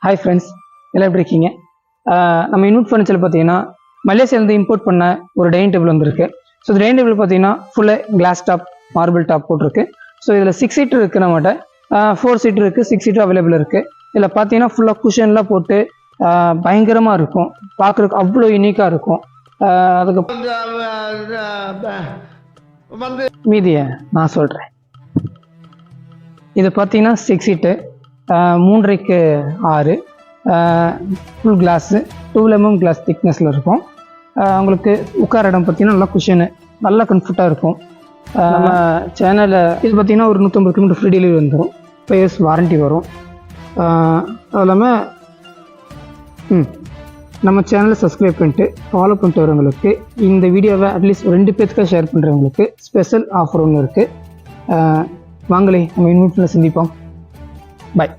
Hi friends, எல்லாம் எப்படி இருக்கீங்க? நம்ம இன்வெர்ட் ஃபர்னிச்சர் பார்த்தீங்கன்னா மலேசியாவிலேருந்து இம்போர்ட் பண்ண ஒரு டைனிங் டேபிள் வந்திருக்கு. ஸோ இந்த டைனிங் டேபிள் பார்த்தீங்கன்னா ஃபுல்லாக கிளாஸ் டாப், மார்பிள் டாப் போட்டிருக்கு. ஸோ இதில் 6 சீட்டர் இருக்குது, நம்மகிட்ட 4 சீட்டர் இருக்குது, 6 சீட்டர் அவைலபிள் இருக்குது. இதில் பார்த்தீங்கன்னா ஃபுல்லாக குஷன்லாம் போட்டு பயங்கரமாக இருக்கும், பார்க்குறதுக்கு அவ்வளோ யூனிக்காக இருக்கும். அதுக்கு மீதியை நான் சொல்கிறேன். இது பார்த்தீங்கன்னா 6 சீட்டு, 3.5 6 ஃபுல் கிளாஸு, 12 mm கிளாஸ் திக்னஸில் இருக்கும். உங்களுக்கு உட்கார இடம் பார்த்தீங்கன்னா நல்லா குஷனு, நல்லா கம்ஃபர்ட்டாக இருக்கும். நம்ம சேனலில் இது பார்த்தீங்கன்னா ஒரு 150 km ஃப்ரீ டெலிவரி வந்துடும், 5 years வாரண்ட்டி வரும். அது இல்லாமல் நம்ம சேனலை சப்ஸ்கிரைப் பண்ணிட்டு ஃபாலோ பண்ணிட்டு வரவங்களுக்கு இந்த வீடியோவை அட்லீஸ்ட் 2 பேத்துக்காக ஷேர் பண்ணுறவங்களுக்கு ஸ்பெஷல் ஆஃபர் ஒன்று இருக்குது. வாங்களே நம்ம இன்வெர்ட்ல சந்திப்போம். பாய்.